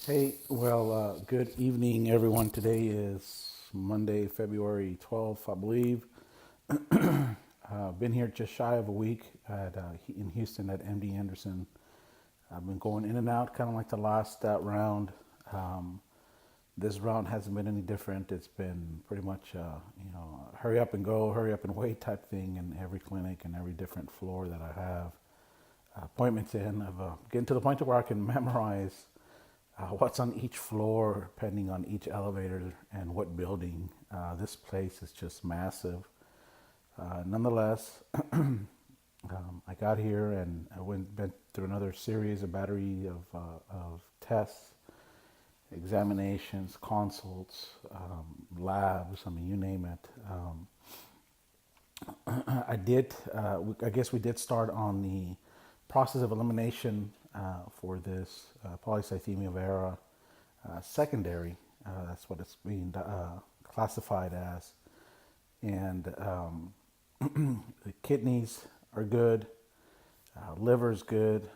Hey, good evening, everyone. Today is Monday, February 12th, I believe. Been here just shy of a week in Houston at MD Anderson. I've been going in and out, kind of like the last round. Um, this round hasn't been any different. It's been pretty much, hurry up and go, hurry up and wait type thing in every clinic and every different floor that I have appointments in. I've getting to the point where I can memorize what's on each floor, depending on each elevator and what building. This place is just massive. Nonetheless, I got here and I went through another series, a battery of tests, examinations, consults, labs. I mean, you name it. I did. I guess we did start on the process of elimination for this polycythemia vera secondary. That's what it's being classified as. And the kidneys are good, liver's good,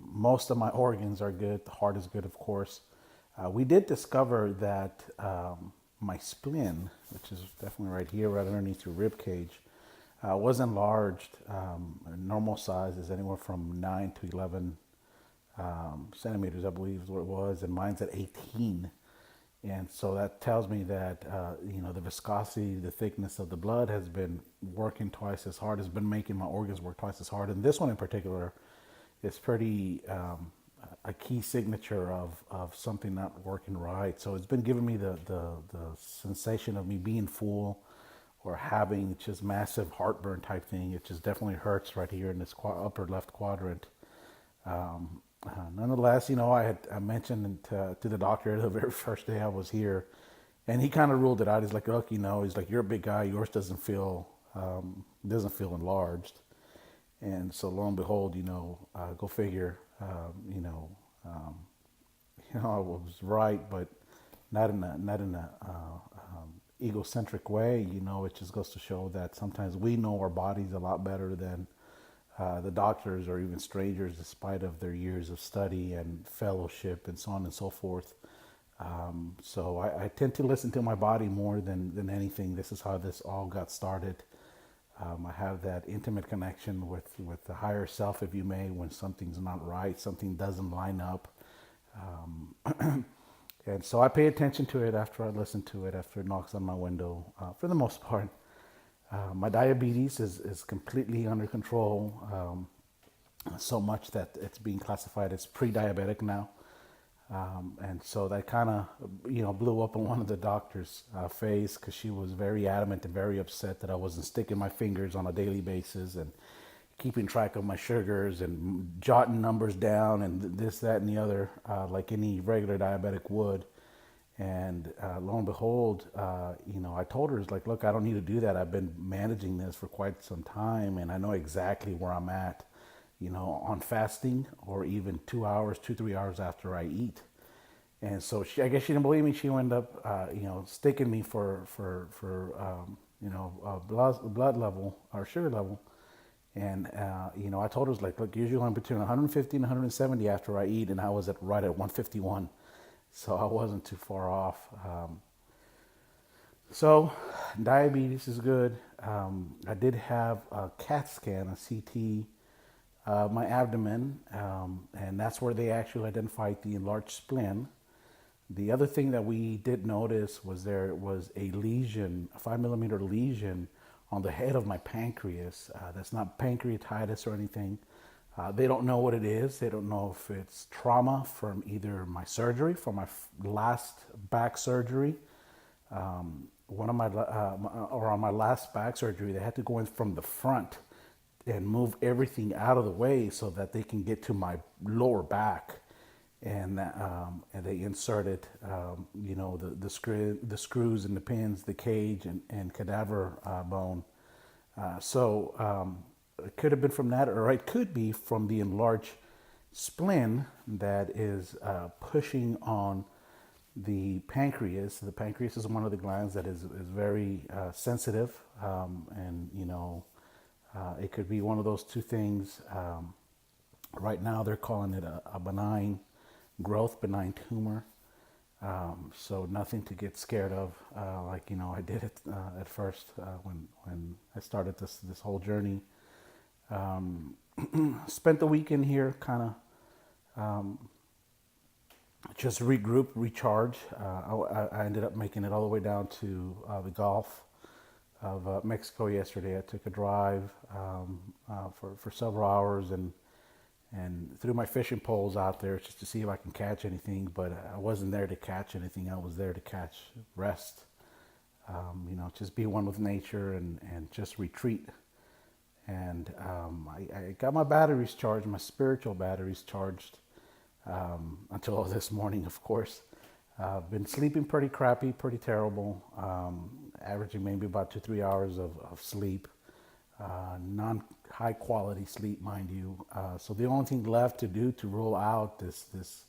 most of my organs are good. The heart is good, of course. We did discover that my spleen, which is definitely right here, right underneath your rib cage, was enlarged. Normal size is anywhere from 9 to 11 centimeters, I believe is what it was, and mine's at 18. And so that tells me that the viscosity, the thickness of the blood has been working twice as hard, has been making my organs work twice as hard. And this one in particular is pretty a key signature of something not working right. So it's been giving me the sensation of me being full or having just massive heartburn type thing. It just definitely hurts right here in this upper left quadrant. Nonetheless, I mentioned to the doctor the very first day I was here, and he kind of ruled it out. He's like, look, he's like, you're a big guy. Yours doesn't feel enlarged. And so lo and behold, go figure, I was right, but not in a egocentric way. It just goes to show that sometimes we know our bodies a lot better than the doctors or even strangers, despite of their years of study and fellowship and so on and so forth. So I tend to listen to my body more than anything. This is how this all got started. I have that intimate connection with the higher self, if you may, when something's not right, something doesn't line up. And so I pay attention to it after I listen to it, after it knocks on my window, for the most part. My diabetes is completely under control, so much that it's being classified as pre-diabetic now. And so that kind of, blew up in one of the doctor's face because she was very adamant and very upset that I wasn't sticking my fingers on a daily basis and keeping track of my sugars and jotting numbers down and this, that, and the other, like any regular diabetic would. And lo and behold, I told her, it's like, look, I don't need to do that. I've been managing this for quite some time, and I know exactly where I'm at, on fasting or even 2 hours, 3 hours after I eat. And so I guess she didn't believe me. She ended up, sticking me for blood level or sugar level. And, I told her, like, look, usually I'm between 150 and 170 after I eat, and I was right at 151. So I wasn't too far off. So diabetes is good. I did have a CAT scan, a CT, my abdomen, and that's where they actually identified the enlarged spleen. The other thing that we did notice was there was a lesion, a 5 millimeter lesion on the head of my pancreas. That's not pancreatitis or anything. They don't know what it is. They don't know if it's trauma from either my surgery, from my last back surgery. One of my, or on my last back surgery, they had to go in from the front and move everything out of the way so that they can get to my lower back. And they inserted, the screws and the pins, the cage and cadaver bone. So it could have been from that, or it could be from the enlarged spleen that is pushing on the pancreas. The pancreas is one of the glands that is very sensitive, and it could be one of those two things. Right now, they're calling it a benign growth, benign tumor. So nothing to get scared of, like I did at first when I started this whole journey. Um, Spent the weekend here, kind of just regroup, recharge. I ended up making it all the way down to the Gulf of Mexico yesterday. I took a drive for several hours and threw my fishing poles out there just to see if I can catch anything. But I wasn't there to catch anything. I was there to catch rest. Just be one with nature and just retreat. And I got my batteries charged, my spiritual batteries charged until this morning, of course. Been sleeping pretty crappy, pretty terrible, averaging maybe about 2-3 hours of sleep, non high quality sleep, mind you. So the only thing left to do to rule out this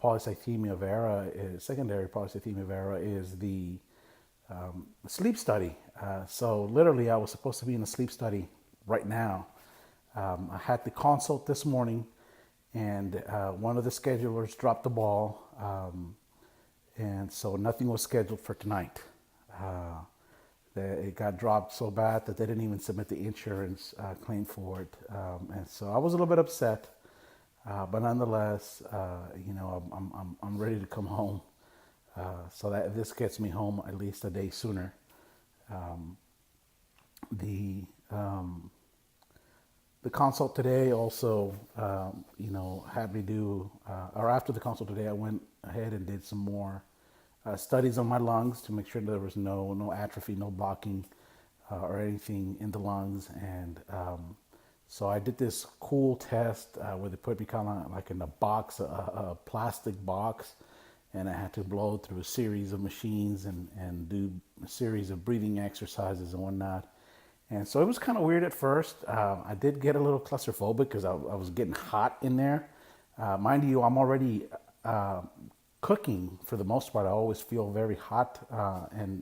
polycythemia vera, secondary polycythemia vera, is the sleep study. So literally, I was supposed to be in a sleep study right now. I had the consult this morning, and one of the schedulers dropped the ball, and so nothing was scheduled for tonight. It got dropped so bad that they didn't even submit the insurance claim for it, and so I was a little bit upset. But nonetheless, I'm ready to come home, so that this gets me home at least a day sooner. The the consult today also, had me do, or after the consult today, I went ahead and did some more studies on my lungs to make sure there was no atrophy, no blocking, or anything in the lungs. And so I did this cool test where they put me kind of like in a box, a plastic box, and I had to blow through a series of machines and do a series of breathing exercises and whatnot. And so it was kind of weird at first. I did get a little claustrophobic because I was getting hot in there. Mind you, I'm already cooking for the most part. I always feel very hot, and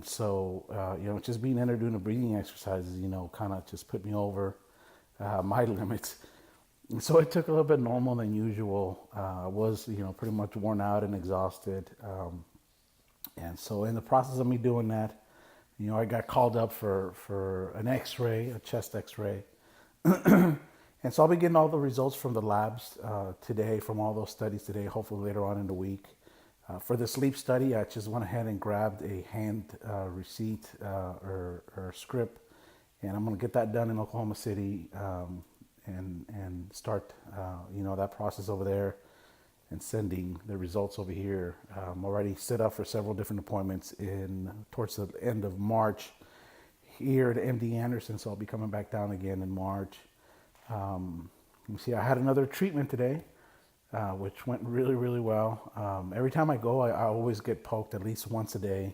so just being in there doing the breathing exercises, kind of just put me over my limits. And so it took a little bit normal than usual. I was, pretty much worn out and exhausted. And so in the process of me doing that, I got called up for an x-ray, a chest x-ray. And so I'll be getting all the results from the labs today, from all those studies today, hopefully later on in the week. For the sleep study, I just went ahead and grabbed a hand receipt or script, and I'm going to get that done in Oklahoma City and start, that process over there and sending the results over here. I'm already set up for several different appointments towards the end of March here at MD Anderson, so I'll be coming back down again in March. You see, I had another treatment today, which went really, really well. Every time I go, I always get poked at least once a day.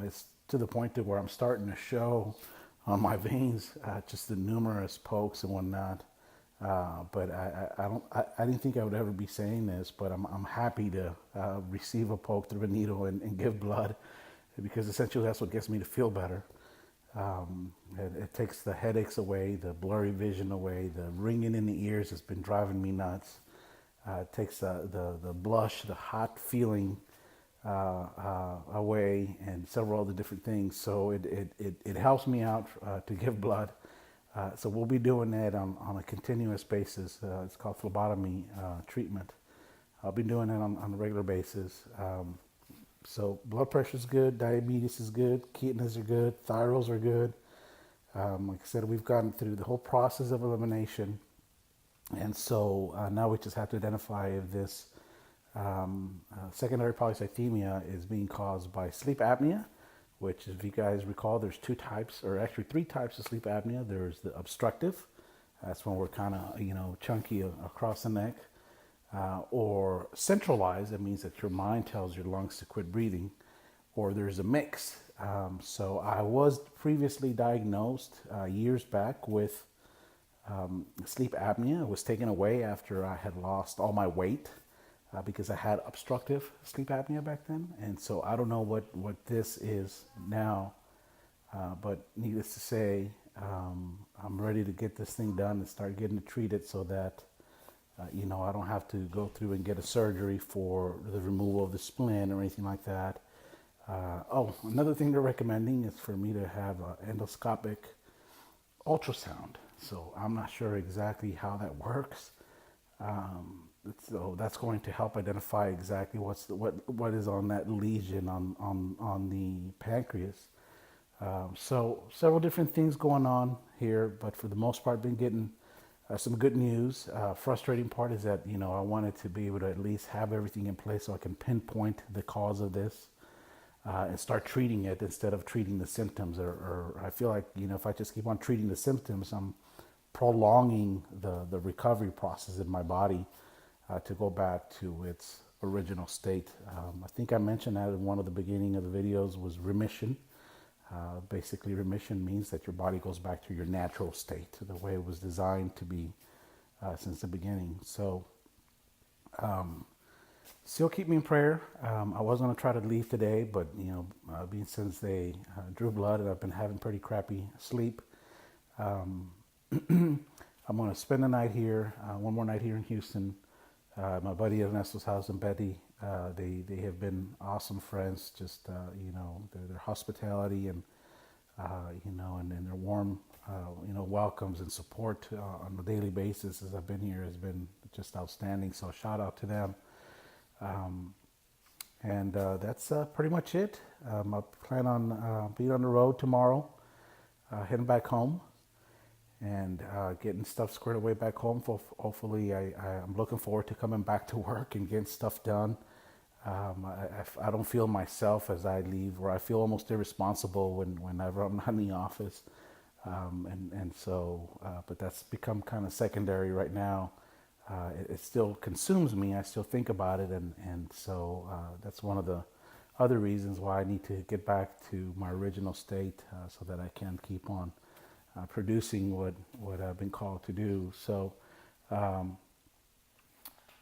It's to the point to where I'm starting to show on my veins just the numerous pokes and whatnot. But I didn't think I would ever be saying this, but I'm happy to receive a poke through a needle and give blood, because essentially that's what gets me to feel better. It takes the headaches away, the blurry vision away, the ringing in the ears has been driving me nuts. It takes the blush, the hot feeling away, and several other different things. So it helps me out to give blood. So we'll be doing that on a continuous basis. It's called phlebotomy treatment. I'll be doing it on a regular basis. So blood pressure is good, diabetes is good, kidneys are good, thyroids are good. Like I said, we've gone through the whole process of elimination. And so now we just have to identify if this secondary polycythemia is being caused by sleep apnea, which, if you guys recall, there's two types, or actually three types of sleep apnea. There's the obstructive. That's when we're kind of, chunky across the neck. Or centralized, that means that your mind tells your lungs to quit breathing. Or there's a mix. So I was previously diagnosed years back with sleep apnea. It was taken away after I had lost all my weight because I had obstructive sleep apnea back then. And so I don't know what this is now. But needless to say, I'm ready to get this thing done and start getting it treated so that I don't have to go through and get a surgery for the removal of the spleen or anything like that. Another thing they're recommending is for me to have an endoscopic ultrasound. So I'm not sure exactly how that works. So that's going to help identify exactly what is on that lesion on the pancreas. So several different things going on here, but for the most part, been getting some good news. Frustrating part is that I wanted to be able to at least have everything in place so I can pinpoint the cause of this and start treating it instead of treating the symptoms. Or I feel like if I just keep on treating the symptoms, I'm prolonging the recovery process in my body to go back to its original state. I think I mentioned that in one of the beginning of the videos was remission. Basically, remission means that your body goes back to your natural state, the way it was designed to be since the beginning. So, still keep me in prayer. I was going to try to leave today, but being since they drew blood and I've been having pretty crappy sleep, I'm going to spend the night here, one more night here in Houston. My buddy Ernesto's house and Betty, they have been awesome friends. Just their hospitality and and their warm welcomes and support on a daily basis as I've been here has been just outstanding. So shout out to them. And that's pretty much it. I plan on being on the road tomorrow, heading back home and getting stuff squared away back home. Hopefully, I'm looking forward to coming back to work and getting stuff done. I don't feel myself as I leave, or I feel almost irresponsible whenever I'm not in the office. But that's become kind of secondary right now. It still consumes me. I still think about it, so that's one of the other reasons why I need to get back to my original state so that I can keep on producing what I've been called to do. So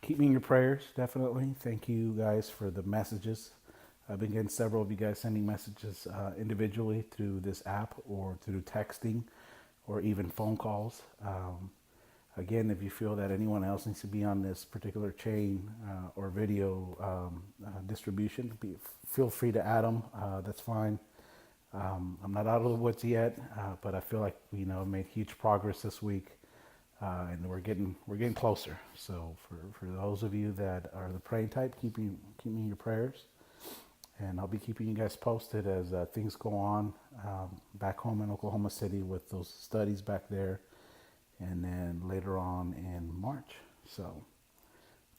keep me in your prayers, definitely. Thank you guys for the messages. I've been getting several of you guys sending messages individually through this app or through texting or even phone calls. Again, if you feel that anyone else needs to be on this particular chain or video distribution, feel free to add them. That's fine. I'm not out of the woods yet, but I feel like made huge progress this week, and we're getting closer. So for those of you that are the praying type, keep me in your prayers, and I'll be keeping you guys posted as things go on back home in Oklahoma City with those studies back there, and then later on in March. So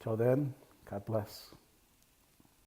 till then, God bless.